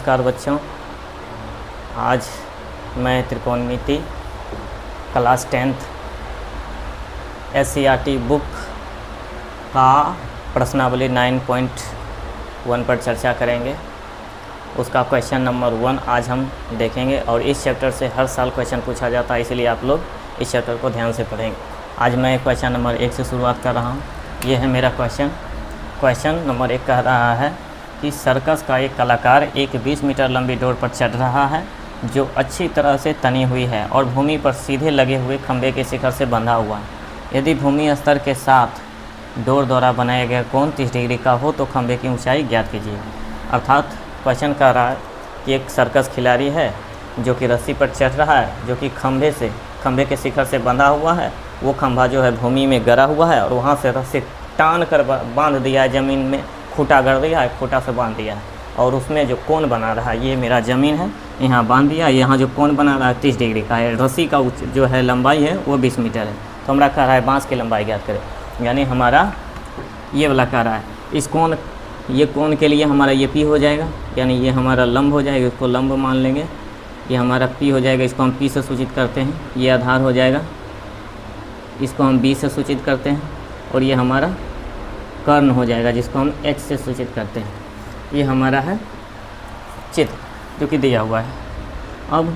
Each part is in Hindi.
नमस्कार बच्चों, आज मैं त्रिकोणमिति क्लास 10th SCERT बुक का प्रश्नावली 9.1 पर चर्चा करेंगे। उसका क्वेश्चन नंबर 1 आज हम देखेंगे और इस चैप्टर से हर साल क्वेश्चन पूछा जाता है, इसलिए आप लोग इस चैप्टर को ध्यान से पढ़ेंगे। आज मैं क्वेश्चन नंबर 1 से शुरुआत कर रहा हूँ। ये है मेरा क्वेश्चन नंबर 1 कह रहा है कि सर्कस का एक कलाकार एक 20 मीटर लंबी डोर पर चढ़ रहा है जो अच्छी तरह से तनी हुई है और भूमि पर सीधे लगे हुए खंभे के शिखर से बंधा हुआ है। यदि भूमि स्तर के साथ डोर द्वारा बनाया गया कोण 30 डिग्री का हो तो खंभे की ऊंचाई ज्ञात कीजिए। अर्थात क्वेश्चन कह रहा है कि एक सर्कस खिलाड़ी है जो कि रस्सी पर चढ़ रहा है, जो कि खंभे के शिखर से बंधा हुआ है। वो खंभा जो है भूमि में गड़ा हुआ है और वहाँ से रस्सी टान कर बांध दिया है, ज़मीन में खूंटा गड़ दिया है, खूंटा से बांध दिया है और उसमें जो कोण बना रहा है, ये मेरा ज़मीन है, यहाँ बांध दिया। यहाँ जो कोण बना रहा है 30 डिग्री का है। रस्सी का जो है लंबाई है वो 20 मीटर है। तो हमारा कह रहा है बांस की लंबाई ज्ञात करें, यानी हमारा ये वाला कह रहा है इस ये कोण के लिए हमारा ये P हो जाएगा, यानी ये हमारा लंब हो जाएगा, इसको लंब मान लेंगे। ये हमारा P हो जाएगा, इसको हम P से सूचित करते हैं। ये आधार हो जाएगा, इसको हम B से सूचित करते हैं और ये हमारा कर्ण हो जाएगा जिसको हम H से सूचित करते हैं। ये हमारा है चित्र जो कि दिया हुआ है। अब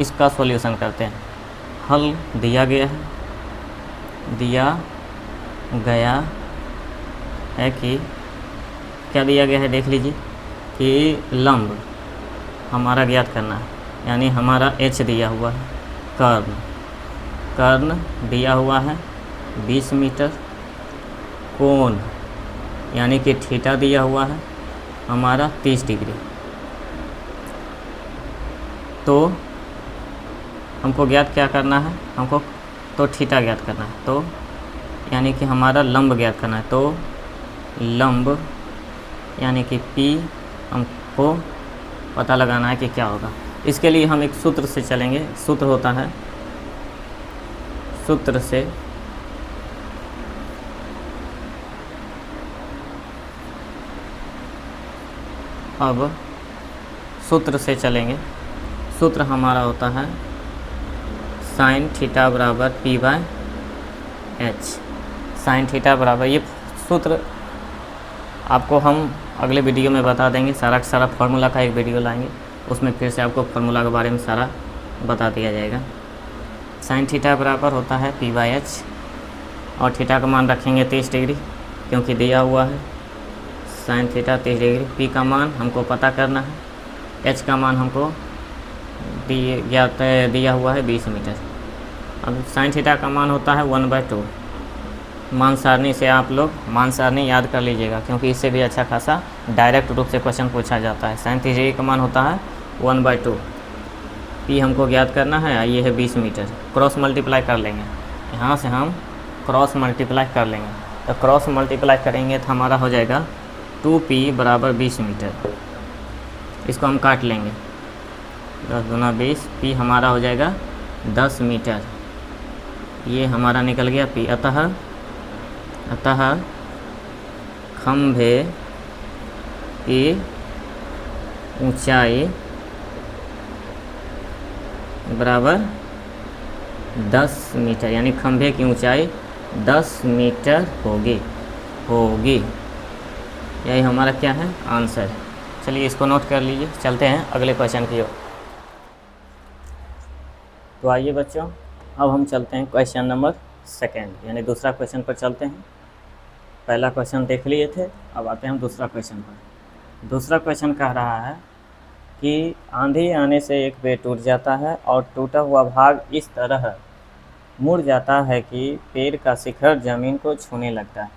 इसका सॉल्यूशन करते हैं। हल दिया गया है कि क्या दिया गया है देख लीजिए कि लंब हमारा ज्ञात करना है, यानी हमारा H दिया हुआ है, कर्ण दिया हुआ है 20 मीटर, कोण यानी कि थीटा दिया हुआ है हमारा 30 डिग्री। तो हमको ज्ञात क्या करना है, हमको तो थीटा ज्ञात करना है, तो यानी कि हमारा लंब ज्ञात करना है। तो लंब यानी कि P हमको पता लगाना है कि क्या होगा। इसके लिए हम एक सूत्र से चलेंगे। सूत्र होता है, सूत्र से चलेंगे। सूत्र हमारा होता है साइन थीटा बराबर P/H। साइन थीटा बराबर, ये सूत्र आपको हम अगले वीडियो में बता देंगे। सारा फार्मूला का एक वीडियो लाएंगे, उसमें फिर से आपको फार्मूला के बारे में सारा बता दिया जाएगा। साइन थीटा बराबर होता है P/H और थीटा का मान रखेंगे 30 डिग्री क्योंकि दिया हुआ है साइन थीटा 30 डिग्री। P का मान हमको पता करना है, H का मान हमको दिया हुआ है 20 मीटर। अब साइन थीटा का मान होता है 1/2। मान सारणी से आप लोग मान सारणी याद कर लीजिएगा क्योंकि इससे भी अच्छा खासा डायरेक्ट रूप से क्वेश्चन पूछा जाता है। साइन 30 डिग्री का मान होता है 1/2। P हमको ज्ञात करना है, ये है 20 मीटर। क्रॉस मल्टीप्लाई कर लेंगे, यहाँ से हम क्रॉस मल्टीप्लाई कर लेंगे। तो क्रॉस मल्टीप्लाई करेंगे तो हमारा हो जाएगा 2P बराबर 20 मीटर। इसको हम काट लेंगे, 10 दूना 20, P हमारा हो जाएगा 10 मीटर। ये हमारा निकल गया P। अतः खंभे की ऊंचाई बराबर 10 मीटर, यानी खंभे की ऊंचाई 10 मीटर होगी। यही हमारा क्या है, आंसर है। चलिए इसको नोट कर लीजिए, चलते हैं अगले क्वेश्चन की ओर। तो आइए बच्चों, अब हम चलते हैं क्वेश्चन नंबर 2, यानी दूसरा क्वेश्चन पर चलते हैं। पहला क्वेश्चन देख लिए थे, अब आते हैं दूसरा क्वेश्चन पर। दूसरा क्वेश्चन कह रहा है कि आंधी आने से एक पेड़ टूट जाता है और टूटा हुआ भाग इस तरह मुड़ जाता है कि पेड़ का शिखर ज़मीन को छूने लगता है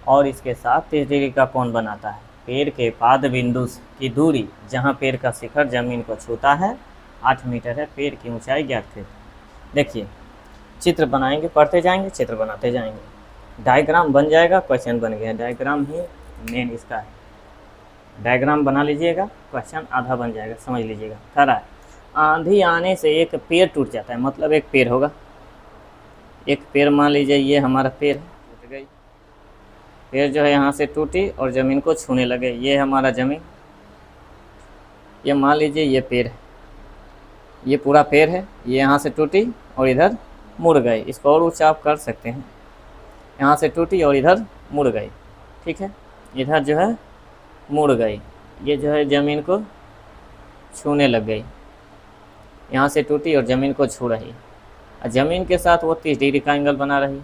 और इसके साथ 30 डिग्री का कोण बनाता है। पेड़ के पाद बिंदु की दूरी जहाँ पेड़ का शिखर ज़मीन को छूता है 8 मीटर है। पेड़ की ऊंचाई ज्ञात करें। देखिए चित्र बनाएंगे, पढ़ते जाएंगे, चित्र बनाते जाएंगे, डायग्राम बन जाएगा, क्वेश्चन बन गया। डायग्राम ही मेन इसका है, डायग्राम बना लीजिएगा, क्वेश्चन आधा बन जाएगा, समझ लीजिएगा। कह रहा है आंधी आने से एक पेड़ टूट जाता है, मतलब एक पेड़ होगा, एक पेड़ मान लीजिए ये हमारा पेड़ टूट गई, पेड़ जो है यहाँ से टूटी और ज़मीन को छूने लगे। ये हमारा ज़मीन, ये मान लीजिए ये पेड़ है, ये पूरा पेड़ है, ये यहाँ से टूटी और इधर मुड़ गई। इसको और ऊँचा आप कर सकते हैं, यहाँ से टूटी और इधर मुड़ गई, ठीक है, इधर जो है मुड़ गई, ये जो है ज़मीन को छूने लग गई, यहाँ से टूटी और ज़मीन को छू रही, और ज़मीन के साथ वो 30 डिग्री का एंगल बना रही।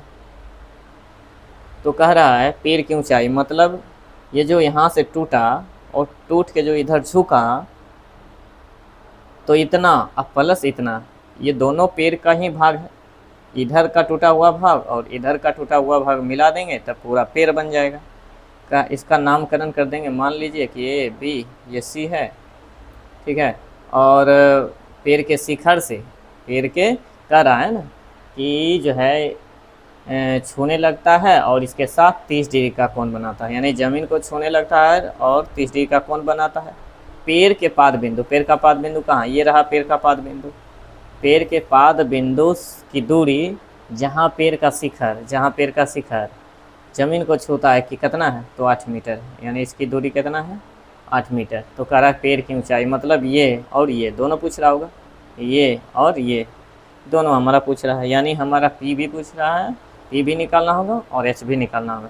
तो कह रहा है पेड़ की ऊंचाई, मतलब ये जो यहाँ से टूटा और टूट के जो इधर झुका तो इतना, अब प्लस इतना, ये दोनों पेड़ का ही भाग है, इधर का टूटा हुआ भाग और इधर का टूटा हुआ भाग मिला देंगे तब पूरा पेड़ बन जाएगा। का इसका नामकरण कर देंगे, मान लीजिए कि ये बी, ये सी है, ठीक है, और पेड़ के शिखर से, पेड़ के कह रहा है ना कि जो है छूने लगता है और इसके साथ 30 डिग्री का कोण बनाता है, यानी ज़मीन को छूने लगता है और 30 डिग्री का कोण बनाता है। पेड़ के पाद बिंदु, पेड़ का पाद बिंदु कहाँ, ये रहा पेड़ का पाद बिंदु, पेड़ के पाद बिंदु की दूरी जहाँ पेड़ का शिखर ज़मीन को छूता है कि कितना है, तो 8 मीटर, यानी इसकी दूरी कितना है, 8 मीटर। तो कह रहा है पेड़ की ऊंचाई, मतलब ये और ये दोनों पूछ रहा होगा, ये और ये दोनों हमारा पूछ रहा है, यानी हमारा पी भी पूछ रहा है, पी भी निकालना होगा और एच भी निकालना होगा।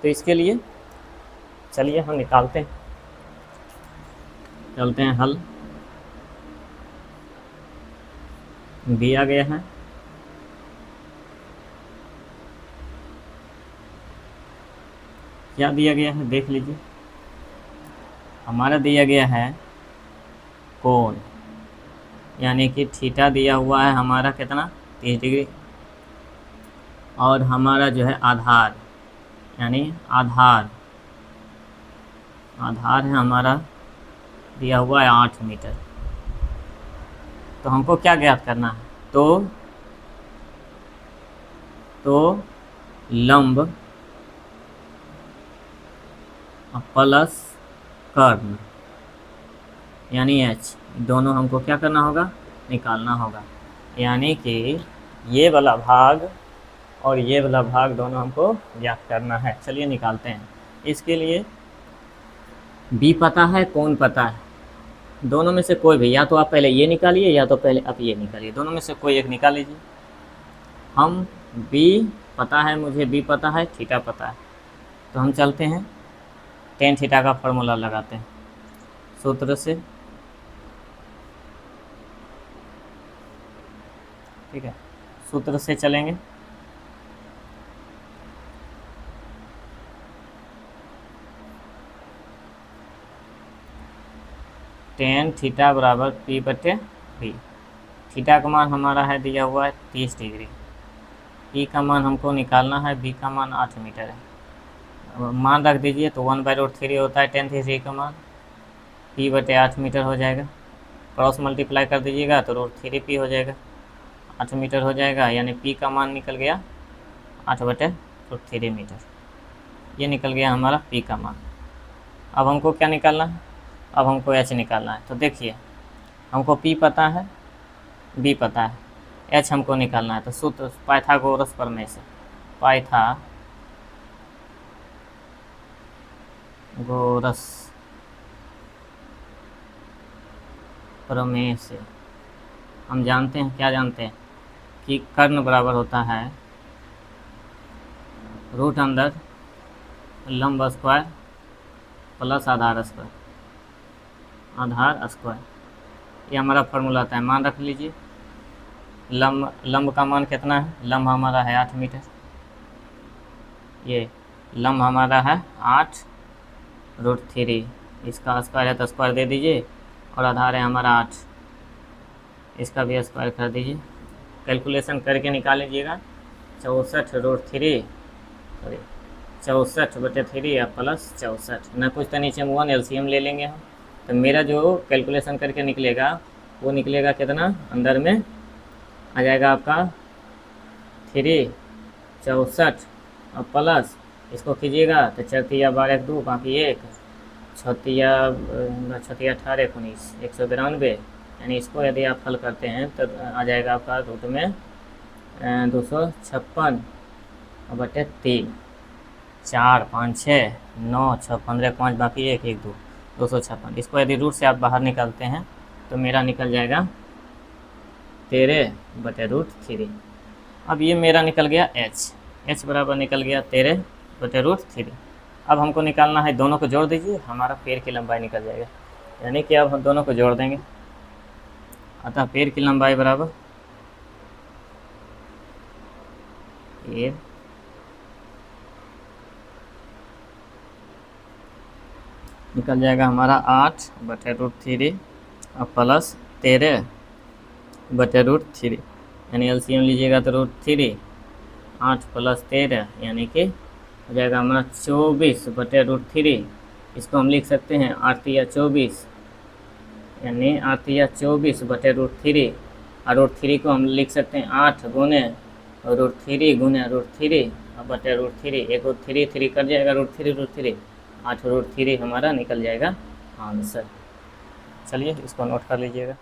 तो इसके लिए चलिए हम निकालते हैं, चलते हैं हल। दिया गया है क्या दिया गया है, देख लीजिए, हमारा दिया गया है कोण, यानी कि थीटा दिया हुआ है हमारा कितना, 30 डिग्री, और हमारा जो है आधार, यानी आधार है हमारा दिया हुआ है 8 मीटर। तो हमको क्या ज्ञात करना है, तो लंब प्लस कर्ण यानी एच, दोनों हमको क्या करना होगा, निकालना होगा, यानी कि ये वाला भाग और ये वाला भाग दोनों हमको ज्ञात करना है। चलिए निकालते हैं। इसके लिए बी पता है, कौन पता है, दोनों में से कोई भी, या तो आप पहले ये निकालिए या तो पहले आप ये निकालिए, दोनों में से कोई एक निकाल लीजिए। हम बी पता है, मुझे बी पता है, थीटा पता है, तो हम चलते हैं टेन थीटा का फॉर्मूला लगाते हैं सूत्र से, ठीक है, सूत्र से चलेंगे। टेन थीटा बराबर पी बटे बी। थीटा का मान हमारा है दिया हुआ है 30 डिग्री, पी का मान हमको निकालना है, बी का मान 8 मीटर है। मान रख दीजिए तो 1/√3 होता है टेन थीटा का मान, पी बटे 8 मीटर हो जाएगा, क्रॉस मल्टीप्लाई कर दीजिएगा तो √3p हो जाएगा, 8 मीटर हो जाएगा, यानी पी का मान निकल गया 8/√3 मीटर, ये निकल गया हमारा पी का मान। अब हमको क्या निकालना है, अब हमको एच निकालना है। तो देखिए हमको पी पता है, बी पता है, एच हमको निकालना है। तो सूत्र पाइथागोरस प्रमेय से, पाइथागोरस प्रमेय से हम जानते हैं, क्या जानते हैं कि कर्ण बराबर होता है रूट अंदर लंब स्क्वायर प्लस आधार स्क्वायर, आधार स्क्वायर, ये हमारा फॉर्मूला आता है। मान रख लीजिए लंब का मान कितना है, लंब हमारा है 8 मीटर, ये लंब हमारा है 8√3, इसका स्क्वायर है तो स्क्वायर दे दीजिए, और आधार है हमारा 8, इसका भी स्क्वायर कर दीजिए, कैलकुलेशन करके निकाल लीजिएगा 64/3 या प्लस 64, ना कुछ तो नीचे 1 LCM ले लेंगे हम। तो मेरा जो कैलकुलेशन करके निकलेगा वो निकलेगा कितना, अंदर में आ जाएगा आपका 3 64 और प्लस इसको कीजिएगा तो 4 या 12 2 बाकी 1 6 या 18 19 192, यानी इसको यदि आप हल करते हैं तो आ जाएगा आपका रूट में 256/3, 4 5 6 9 6 15 5 बाकी 1 1 2, 256। इसको यदि रूट से आप बाहर निकालते हैं तो मेरा निकल जाएगा 13/√3। अब ये मेरा निकल गया h बराबर निकल गया 13/√3। अब हमको निकालना है, दोनों को जोड़ दीजिए, हमारा पेड़ की लंबाई निकल जाएगा। यानी कि अब हम दोनों को जोड़ देंगे, अतः पेड़ की लंबाई बराबर पेड़ निकल जाएगा हमारा 8/√3 और प्लस 13/√3, यानी एलसीएम लीजिएगा तो √3, 8 + 13 यानी कि हो जाएगा हमारा 24/√3। इसको हम लिख सकते हैं 8 या 24, यानी 8 या 24/√3, और √3 को हम लिख सकते हैं 8 गुने √3 गुने √3 और /√3। एक और 3 कर जाएगा, √3 8 √3 हमारा निकल जाएगा आंसर। चलिए इसको नोट कर लीजिएगा।